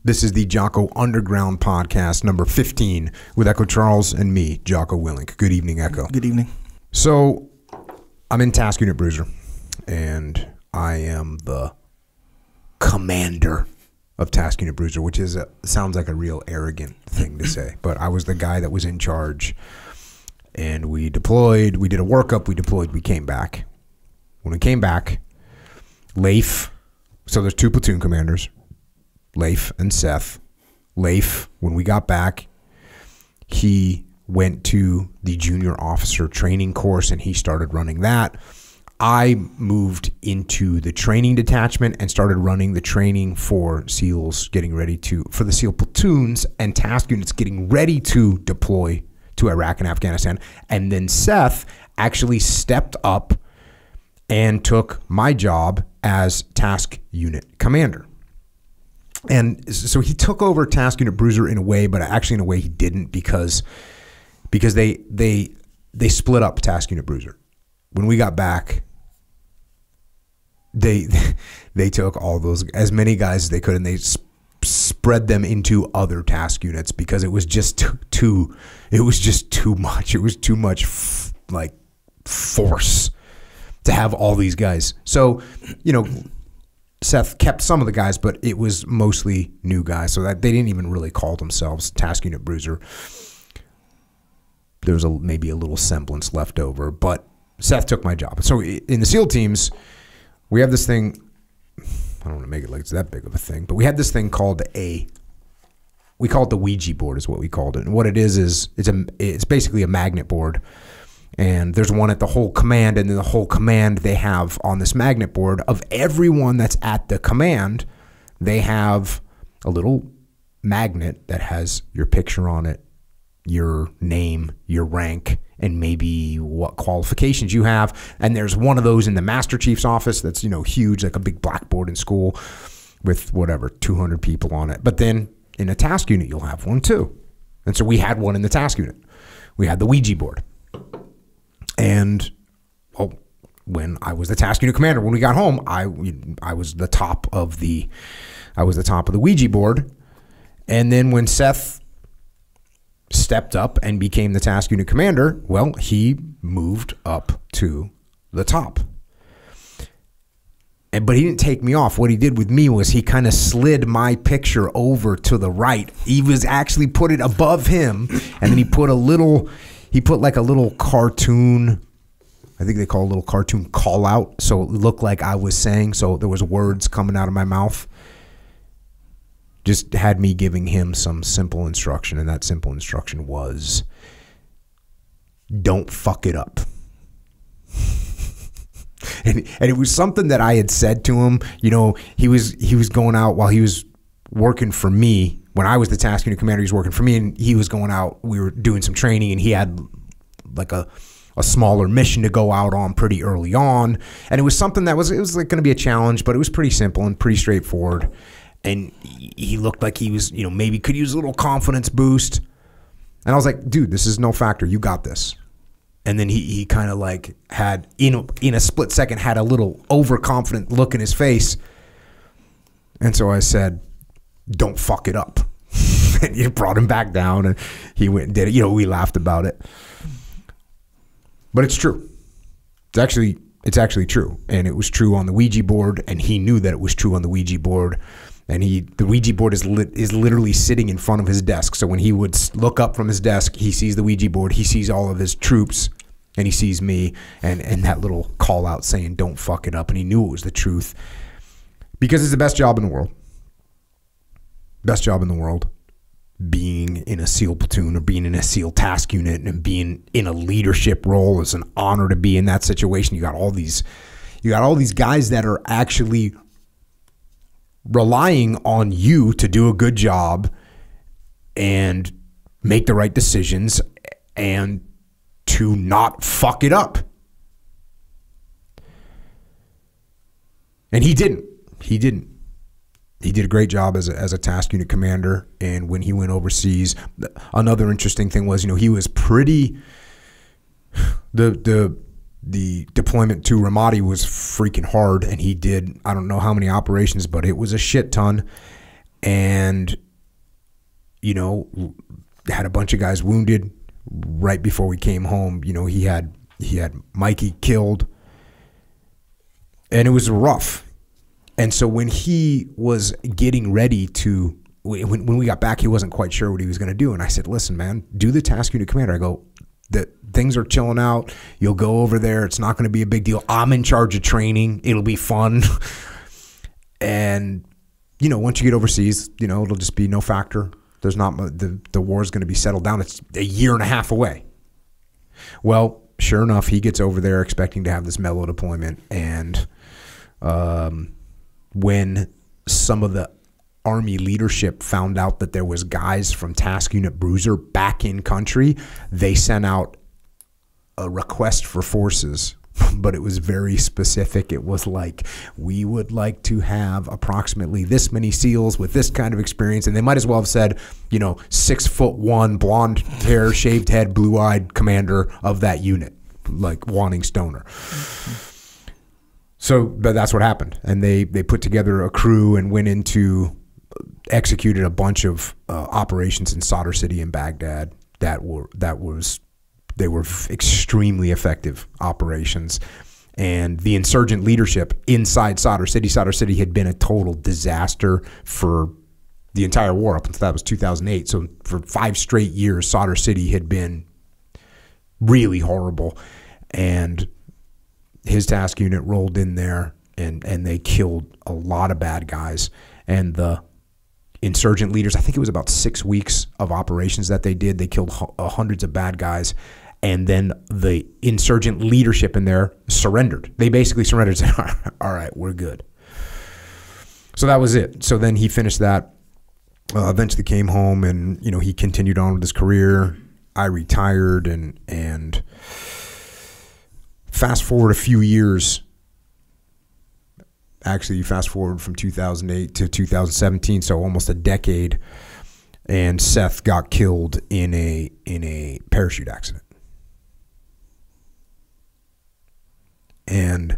This is the Jocko Underground Podcast, number 15, with Echo Charles and me, Jocko Willink. Good evening, Echo. Good evening. So, I'm in Task Unit Bruiser, and I am the commander of Task Unit Bruiser, which sounds like a real arrogant thing to say, but I was the guy that was in charge, and we deployed, we did a workup, we deployed, we came back. When we came back, Leif, so there's two platoon commanders, Leif and Seth. Leif, when we got back, he went to the junior officer training course and he started running that. I moved into the training detachment and started running the training for SEALs getting ready for the SEAL platoons and task units getting ready to deploy to Iraq and Afghanistan. And then Seth actually stepped up and took my job as task unit commander. And so he took over Task Unit Bruiser in a way, but actually in a way he didn't because they split up Task Unit Bruiser. When we got back, they took all those, as many guys as they could, and they spread them into other task units because it was just too much. It was too much like force to have all these guys. So, Seth kept some of the guys, but it was mostly new guys, so that they didn't even really call themselves Task Unit Bruiser. There was maybe a little semblance left over, but Seth took my job. So in the SEAL teams, we have this thing. I don't want to make it like it's that big of a thing, but we had this thing called we call it the Ouija board is what we called it. And what it is it's basically a magnet board. And there's one at the whole command, and then the whole command they have on this magnet board of everyone that's at the command, they have a little magnet that has your picture on it, your name, your rank, and maybe what qualifications you have. And there's one of those in the Master Chief's office that's, huge, like a big blackboard in school with 200 people on it. But then in a task unit, you'll have one too. And so we had one in the task unit. We had the Ouija board. And when I was the task unit commander, when we got home, I was the top of the Ouija board. And then when Seth stepped up and became the task unit commander, well, he moved up to the top. But he didn't take me off. What he did with me was he kind of slid my picture over to the right. He was actually put it above him, and then he put like a little cartoon, I think they call it a little cartoon call out. So it looked like I was saying, so there was words coming out of my mouth. Just had me giving him some simple instruction. And that simple instruction was, don't fuck it up. and it was something that I had said to him. He was going out while he was working for me. When I was the task unit commander, he was working for me, and he was going out. We were doing some training, and he had like a smaller mission to go out on pretty early on. And it was something that was like going to be a challenge, but it was pretty simple and pretty straightforward. And he looked like he was, maybe could use a little confidence boost. And I was like, dude, this is no factor. You got this. And then he kind of like had, in a split second, had a little overconfident look in his face. And so I said, don't fuck it up. And you brought him back down, and he went and did it. We laughed about it. But it's true. It's actually true. And it was true on the Ouija board, and he knew that it was true on the Ouija board. And the Ouija board is literally sitting in front of his desk. So when he would look up from his desk, he sees the Ouija board, he sees all of his troops, and he sees me and that little call out saying, don't fuck it up. And he knew it was the truth because it's the best job in the world. Best job in the world, being in a SEAL platoon or being in a SEAL task unit and being in a leadership role is an honor to be in that situation. You got all these guys that are actually relying on you to do a good job and make the right decisions and to not fuck it up. And he didn't. He did a great job as a task unit commander. And when he went overseas, another interesting thing was, he was pretty, the deployment to Ramadi was freaking hard, and he did, I don't know how many operations, but it was a shit ton. and, you know, had a bunch of guys wounded right before we came home. You know, he had Mikey killed, and it was rough. And so when he was getting ready to, when we got back, he wasn't quite sure what he was going to do. And I said, listen, man, do the task unit commander. I go, things are chilling out. You'll go over there. It's not going to be a big deal. I'm in charge of training. It'll be fun. And, you know, once you get overseas, you know, it'll just be no factor. There's not, the war is going to be settled down. It's a year and a half away. Well, sure enough, he gets over there expecting to have this mellow deployment. And when some of the Army leadership found out that there was guys from Task Unit Bruiser back in country, they sent out a request for forces, but it was very specific. It was like, we would like to have approximately this many SEALs with this kind of experience. And they might as well have said, you know, 6'1", blonde hair, shaved head, blue-eyed commander of that unit, like wanting stoner. So, but that's what happened. And they put together a crew and went into, executed a bunch of operations in Sadr City and Baghdad they were extremely effective operations. And the insurgent leadership inside Sadr City had been a total disaster for the entire war up until that was 2008. So for 5 straight years, Sadr City had been really horrible. And his task unit rolled in there and they killed a lot of bad guys. And the insurgent leaders, I think it was about 6 weeks of operations that they did. They killed hundreds of bad guys. And then the insurgent leadership in there surrendered. They basically surrendered and said, all right, we're good. So that was it. So then he finished that, eventually came home, and, you know, he continued on with his career. I retired, and fast forward a few years. Actually, you fast forward from 2008 to 2017, so almost a decade, and Seth got killed in a parachute accident. And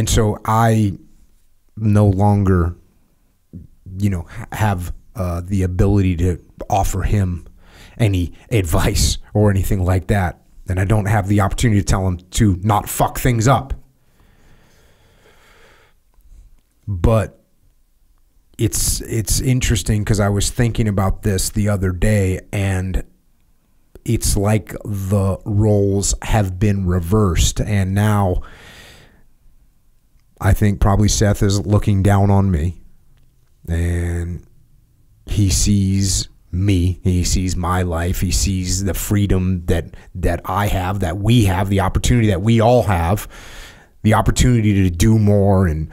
so I no longer, you know, have the ability to offer him any advice or anything like that. And I don't have the opportunity to tell him to not fuck things up. But it's interesting because I was thinking about this the other day, and it's like the roles have been reversed. And now I think probably Seth is looking down on me, and he sees me, he sees my life, he sees the freedom that I have, that we have, the opportunity that we all have, the opportunity to do more and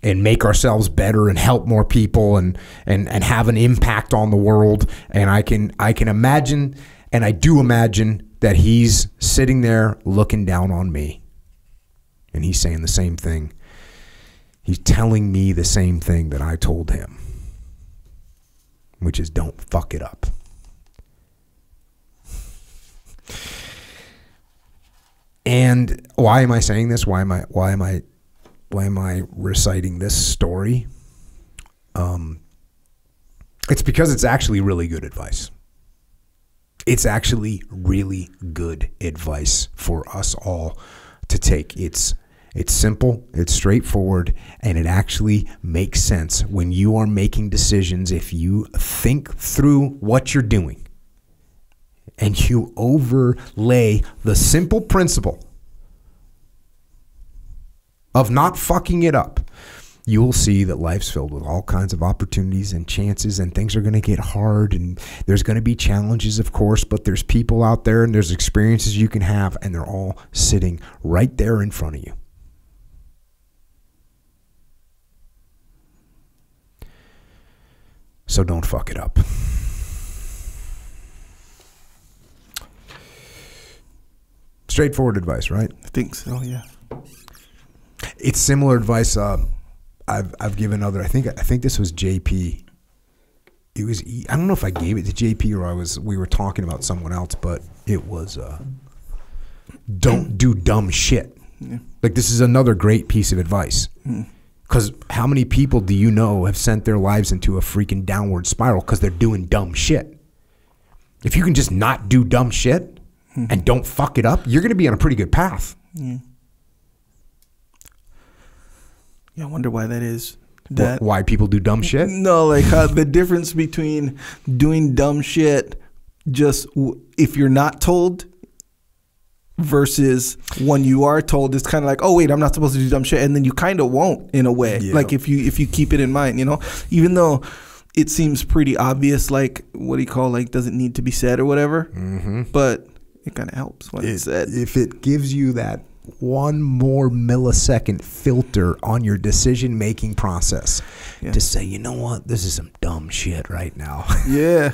make ourselves better and help more people and have an impact on the world. And I can imagine, and I do imagine, that he's sitting there looking down on me, and he's saying the same thing. He's telling me the same thing that I told him, which is don't fuck it up. And why am I saying this? Why am I reciting this story? It's because it's actually really good advice. It's actually really good advice for us all to take. It's simple, it's straightforward, and it actually makes sense when you are making decisions. If you think through what you're doing and you overlay the simple principle of not fucking it up, you'll see that life's filled with all kinds of opportunities and chances, and things are going to get hard, and there's going to be challenges, of course, but there's people out there and there's experiences you can have, and they're all sitting right there in front of you. So don't fuck it up. Straightforward advice, right? I think so, yeah. It's similar advice I've given other. I think this was JP. It was, I don't know if I gave it to JP or we were talking about someone else, but it was don't do dumb shit. Yeah. Like, this is another great piece of advice. Because how many people do you know have sent their lives into a freaking downward spiral because they're doing dumb shit? If you can just not do dumb shit and don't fuck it up, you're going to be on a pretty good path. Yeah, I wonder why that is. Why people do dumb shit? No, like the difference between doing dumb shit just if you're not told versus when you are told, it's kind of like, oh wait, I'm not supposed to do dumb shit, and then you kind of won't in a way. Yeah. Like if you keep it in mind, you know, even though it seems pretty obvious, like what do you call, like doesn't need to be said or whatever, but it kind of helps when it's said. If it gives you that one more millisecond filter on your decision making process to say, you know what, this is some dumb shit right now. Yeah,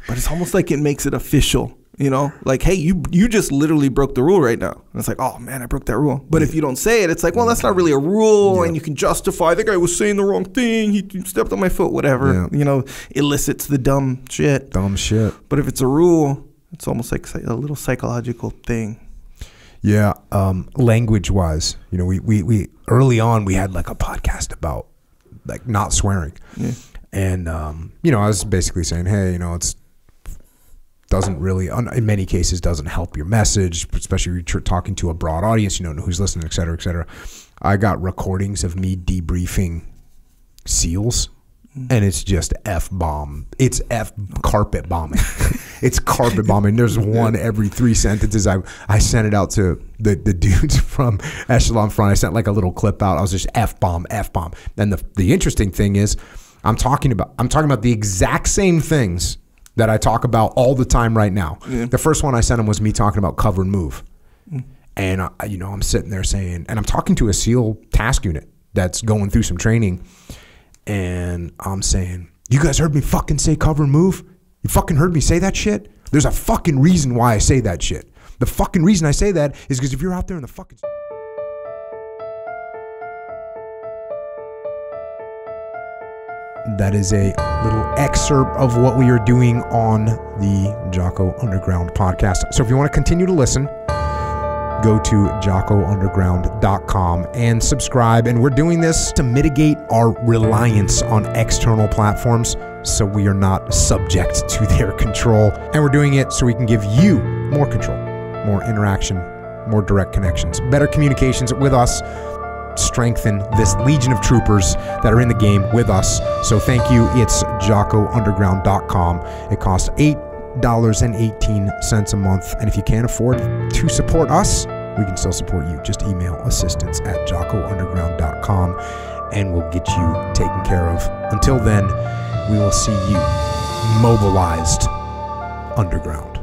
but it's almost like it makes it official. You know, like, hey, you just literally broke the rule right now. And it's like, oh, man, I broke that rule. But if you don't say it, it's like, well, that's not really a rule. And you can justify the guy was saying the wrong thing. He stepped on my foot, whatever. You know, elicits the dumb shit. Dumb shit. But if it's a rule, it's almost like a little psychological thing. Yeah. Language wise, you know, we early on, we had like a podcast about like not swearing. Yeah. And, you know, I was basically saying, hey, you know, doesn't really, in many cases, doesn't help your message, especially if you're talking to a broad audience, you don't know who's listening, et cetera, et cetera. I got recordings of me debriefing SEALs, and it's just F-bomb. It's carpet bombing. It's carpet bombing. There's one every 3 sentences. I sent it out to the dudes from Echelon Front. I sent like a little clip out. I was just F-bomb, F-bomb. And the interesting thing is, I'm talking about the exact same things that I talk about all the time right now. Yeah. The first one I sent him was me talking about cover and move. And, you know, I'm sitting there saying, and I'm talking to a SEAL task unit that's going through some training. And I'm saying, you guys heard me fucking say cover and move? You fucking heard me say that shit? There's a fucking reason why I say that shit. The fucking reason I say that is because if you're out there in the fucking... That is a little excerpt of what we are doing on the Jocko Underground podcast. So if you want to continue to listen, go to jockounderground.com and subscribe. And we're doing this to mitigate our reliance on external platforms so we are not subject to their control. And we're doing it so we can give you more control, more interaction, more direct connections, better communications with us, strengthen this legion of troopers that are in the game with us. So thank you. It's jockounderground.com. It costs $8.18 a month. And if you can't afford to support us, we can still support you. Just email assistance@jockounderground.com and we'll get you taken care of. Until then, we will see you mobilized underground.